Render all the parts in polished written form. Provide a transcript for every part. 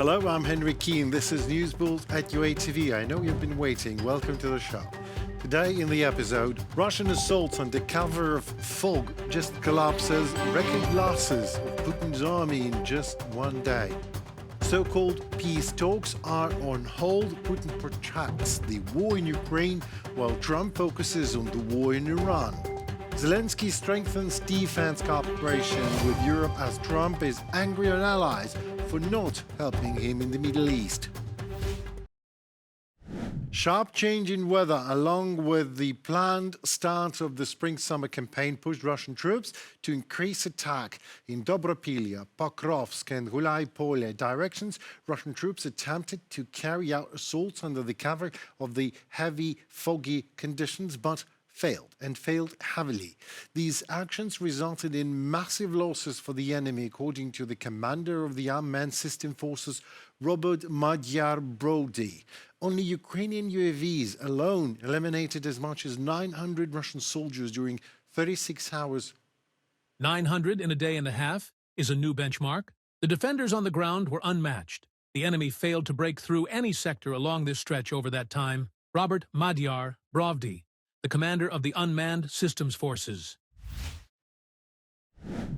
Hello, I'm Henry Keane. This is News Bulls at UATV. I know you've been waiting. Welcome to the show. Today in the episode, Russian assault under cover of fog just collapses record losses of Putin's army in just one day. So-called peace talks are on hold. Putin protracts the war in Ukraine while Trump focuses on the war in Iran. Zelensky strengthens defense cooperation with Europe as Trump is angry on allies for not helping him in the Middle East. Sharp change in weather, along with the planned start of the spring-summer campaign, pushed Russian troops to increase attack. In Dobropilya, Pokrovsk and Gulai-Pole directions, Russian troops attempted to carry out assaults under the cover of the heavy, foggy conditions, but failed heavily. These actions resulted in massive losses for the enemy, according to the commander of the unmanned system forces, Robert Magyar Brody. Only Ukrainian UAVs alone eliminated as much as 900 Russian soldiers during 36 hours. 900 in a day and a half is a new benchmark. The defenders on the ground were unmatched. The enemy failed to break through any sector along this stretch over that time. Robert Magyar Brody, the commander of the unmanned systems forces.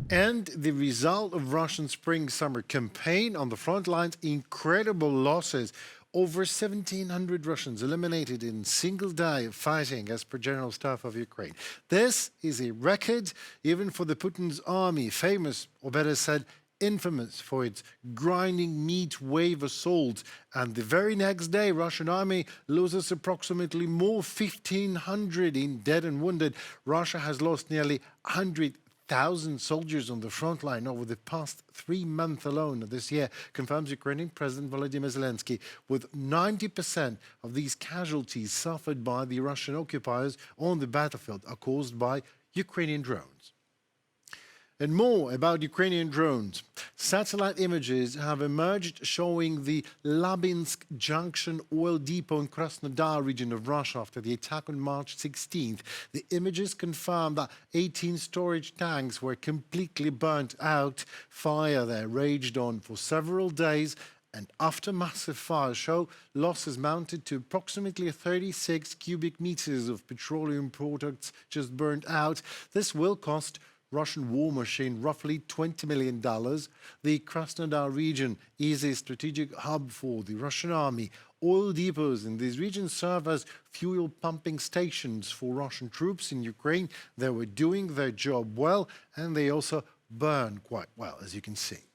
And the result of Russian spring-summer campaign on the front lines, incredible losses. Over 1,700 Russians eliminated in a single day of fighting, as per General Staff of Ukraine. This is a record even for the Putin's army, famous, or better said, infamous for its grinding meat wave assault. And the very next day, Russian army loses approximately more 1,500 in dead and wounded. Russia has lost nearly 100,000 soldiers on the front line over the past 3 months alone this year, confirms Ukrainian President Volodymyr Zelensky, with 90% of these casualties suffered by the Russian occupiers on the battlefield are caused by Ukrainian drones. And more about Ukrainian drones. Satellite images have emerged showing the Labinsk Junction oil depot in Krasnodar region of Russia after the attack on March 16th. The images confirm that 18 storage tanks were completely burnt out. Fire there raged on for several days, and after massive fires show losses mounted to approximately 36 cubic meters of petroleum products just burnt out. This will cost Russian war machine roughly $20 million. The Krasnodar region is a strategic hub for the Russian army. Oil depots in these regions serve as fuel pumping stations for Russian troops in Ukraine. They were doing their job well, and they also burn quite well, as you can see.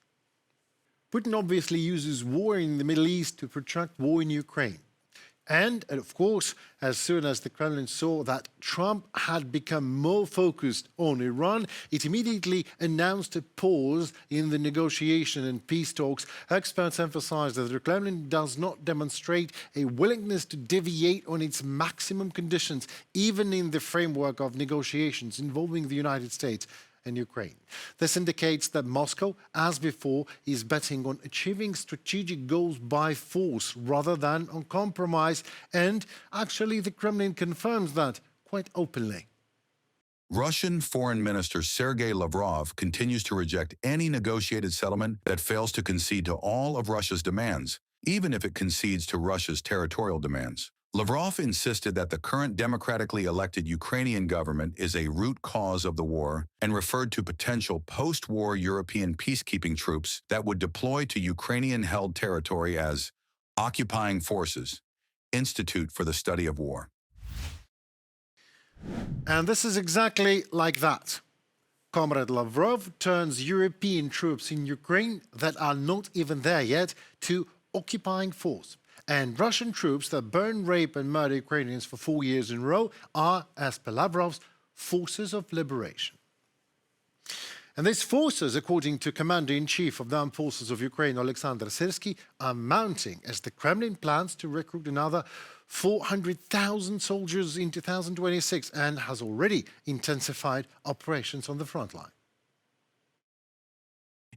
Putin obviously uses war in the Middle East to protract war in Ukraine. And, of course, as soon as the Kremlin saw that Trump had become more focused on Iran, it immediately announced a pause in the negotiation and peace talks. Experts emphasize that the Kremlin does not demonstrate a willingness to deviate on its maximum conditions, even in the framework of negotiations involving the United States and Ukraine. This indicates that Moscow, as before, is betting on achieving strategic goals by force rather than on compromise, and actually the Kremlin confirms that quite openly. Russian Foreign Minister Sergei Lavrov continues to reject any negotiated settlement that fails to concede to all of Russia's demands, even if it concedes to Russia's territorial demands. Lavrov insisted that the current democratically elected Ukrainian government is a root cause of the war and referred to potential post-war European peacekeeping troops that would deploy to Ukrainian-held territory as occupying forces, Institute for the Study of War. And this is exactly like that. Comrade Lavrov turns European troops in Ukraine that are not even there yet to occupying force. And Russian troops that burn, rape and murder Ukrainians for 4 years in a row are, as per Lavrov's, forces of liberation. And these forces, according to Commander-in-Chief of the Armed Forces of Ukraine, Alexander Syrsky, are mounting as the Kremlin plans to recruit another 400,000 soldiers in 2026 and has already intensified operations on the front line.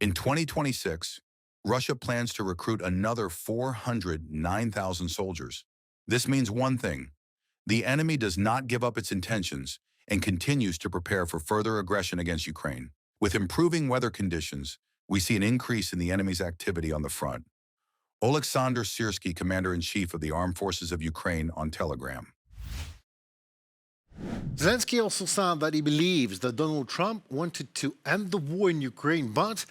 In 2026, Russia plans to recruit another 409,000 soldiers. This means one thing: the enemy does not give up its intentions and continues to prepare for further aggression against Ukraine. With improving weather conditions, we see an increase in the enemy's activity on the front. Oleksandr Syrskyi, Commander-in-Chief of the Armed Forces of Ukraine, on Telegram. Zelensky also said that he believes that Donald Trump wanted to end the war in Ukraine, but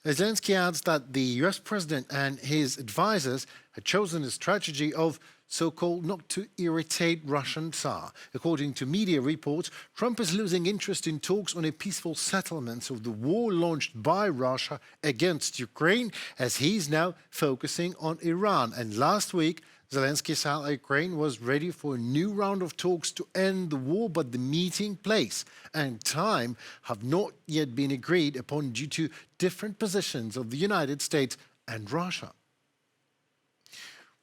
Zelensky adds that the US president and his advisors had chosen a strategy of so-called not to irritate Russian Tsar. According to media reports, Trump is losing interest in talks on a peaceful settlement of the war launched by Russia against Ukraine, as he's now focusing on Iran. And last week, Zelensky said Ukraine was ready for a new round of talks to end the war, but the meeting place and time have not yet been agreed upon due to different positions of the United States and Russia.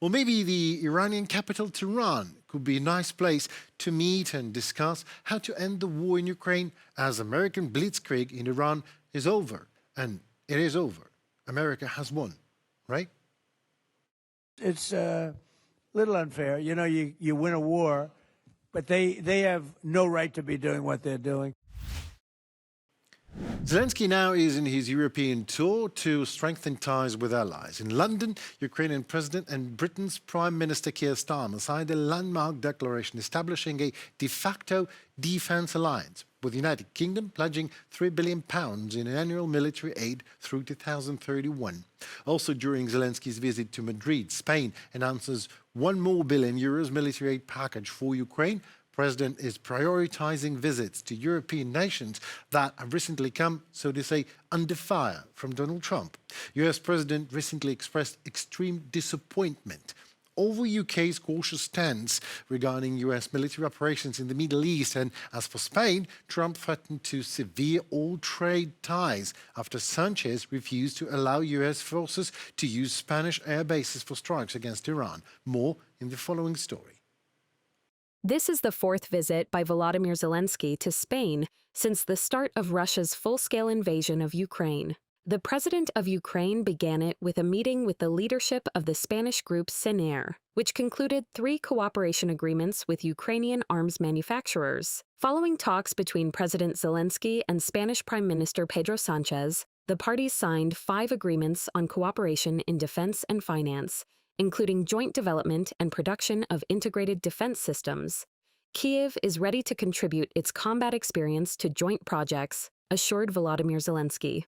Well, maybe the Iranian capital, Tehran, could be a nice place to meet and discuss how to end the war in Ukraine, as American blitzkrieg in Iran is over. And it is over. America has won, right? It's a little unfair. You know, you win a war, but they have no right to be doing what they're doing. Zelensky now is in his European tour to strengthen ties with allies. In London, Ukrainian President and Britain's Prime Minister Keir Starmer signed a landmark declaration establishing a de facto defence alliance, with the United Kingdom pledging £3 billion in annual military aid through 2031. Also during Zelensky's visit to Madrid, Spain announces €1 more billion military aid package for Ukraine. President is prioritizing visits to European nations that have recently come, so to say, under fire from Donald Trump. US President recently expressed extreme disappointment over UK's cautious stance regarding US military operations in the Middle East. And as for Spain, Trump threatened to sever all trade ties after Sanchez refused to allow US forces to use Spanish air bases for strikes against Iran. More in the following story. This is the fourth visit by Volodymyr Zelensky to Spain since the start of Russia's full-scale invasion of Ukraine. The president of Ukraine began it with a meeting with the leadership of the Spanish group CNR, which concluded 3 cooperation agreements with Ukrainian arms manufacturers. Following talks between President Zelensky and Spanish Prime Minister Pedro Sanchez, the parties signed 5 agreements on cooperation in defense and finance, including joint development and production of integrated defense systems. Kyiv is ready to contribute its combat experience to joint projects, assured Volodymyr Zelensky.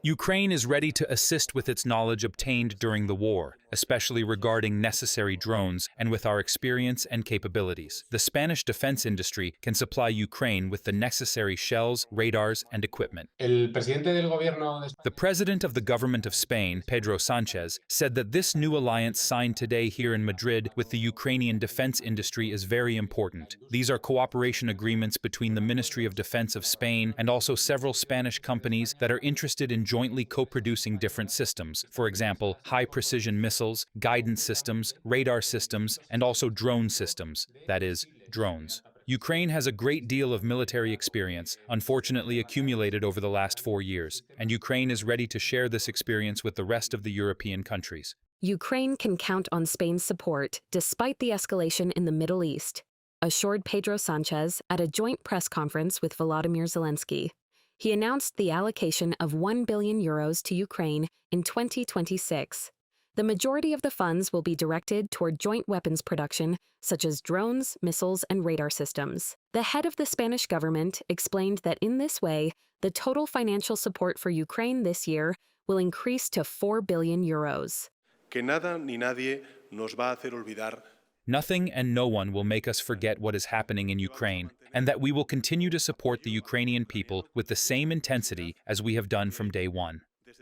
Ukraine is ready to assist with its knowledge obtained during the war, especially regarding necessary drones and with our experience and capabilities. The Spanish defense industry can supply Ukraine with the necessary shells, radars, and equipment. The president of the government of Spain, Pedro Sanchez, said that this new alliance signed today here in Madrid with the Ukrainian defense industry is very important. These are cooperation agreements between the Ministry of Defense of Spain and also several Spanish companies that are interested in jointly co-producing different systems, for example, high-precision missiles, guidance systems, radar systems, and also drone systems, that is, drones. Ukraine has a great deal of military experience, unfortunately accumulated over the last 4 years, and Ukraine is ready to share this experience with the rest of the European countries. Ukraine can count on Spain's support despite the escalation in the Middle East, assured Pedro Sanchez at a joint press conference with Volodymyr Zelensky. He announced the allocation of €1 billion to Ukraine in 2026. The majority of the funds will be directed toward joint weapons production, such as drones, missiles, and radar systems. The head of the Spanish government explained that in this way, the total financial support for Ukraine this year will increase to €4 billion. Que nada ni nadie nos va a hacer olvidar. Nothing and no one will make us forget what is happening in Ukraine, and that we will continue to support the Ukrainian people with the same intensity as we have done from day one.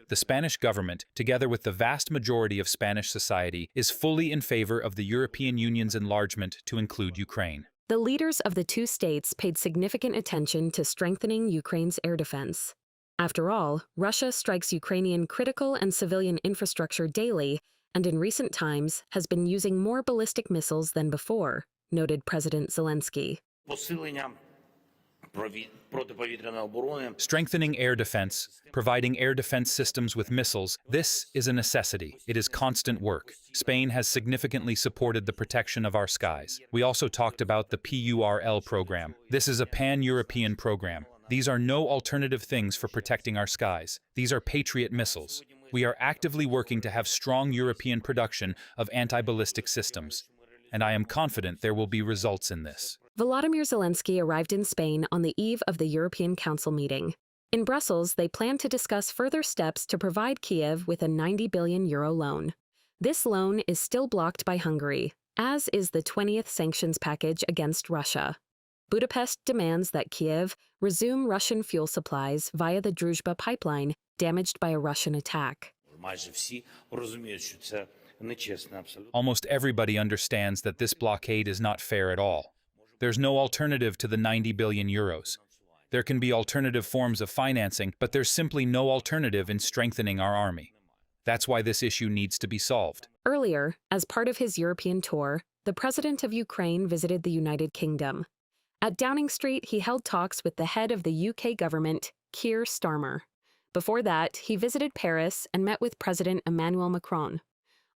The Spanish government, together with the vast majority of Spanish society, is fully in favor of the European Union's enlargement to include Ukraine. The leaders of the 2 states paid significant attention to strengthening Ukraine's air defense. After all, Russia strikes Ukrainian critical and civilian infrastructure daily, and in recent times has been using more ballistic missiles than before, noted President Zelensky. Strengthening air defense, providing air defense systems with missiles, this is a necessity. It is constant work. Spain has significantly supported the protection of our skies. We also talked about the PURL program. This is a pan-European program. These are no alternative things for protecting our skies. These are Patriot missiles. We are actively working to have strong European production of anti-ballistic systems, and I am confident there will be results in this. Volodymyr Zelensky arrived in Spain on the eve of the European Council meeting. In Brussels, they plan to discuss further steps to provide Kiev with a €90 billion loan. This loan is still blocked by Hungary, as is the 20th sanctions package against Russia. Budapest demands that Kiev resume Russian fuel supplies via the Druzhba pipeline damaged by a Russian attack. Almost everybody understands that this blockade is not fair at all. There's no alternative to the €90 billion. There can be alternative forms of financing, but there's simply no alternative in strengthening our army. That's why this issue needs to be solved. Earlier, as part of his European tour, the president of Ukraine visited the United Kingdom. At Downing Street, he held talks with the head of the UK government, Keir Starmer. Before that, he visited Paris and met with President Emmanuel Macron.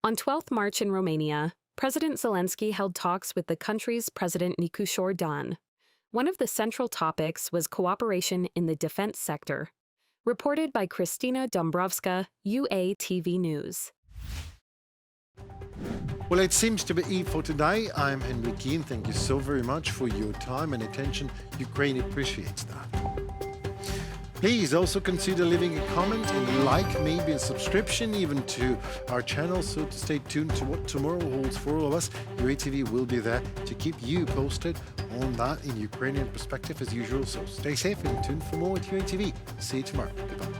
On 12th March in Romania, President Zelensky held talks with the country's President Nicusor Dan. One of the central topics was cooperation in the defense sector. Reported by Kristina Dombrovska, UATV News. Well, it seems to be it for today. I'm Henry Keane. Thank you so very much for your time and attention. Ukraine appreciates that. Please also consider leaving a comment and like, maybe a subscription even to our channel, so to stay tuned to what tomorrow holds for all of us. UATV will be there to keep you posted on that in Ukrainian perspective as usual. So stay safe and tuned for more with UATV. See you tomorrow. Goodbye.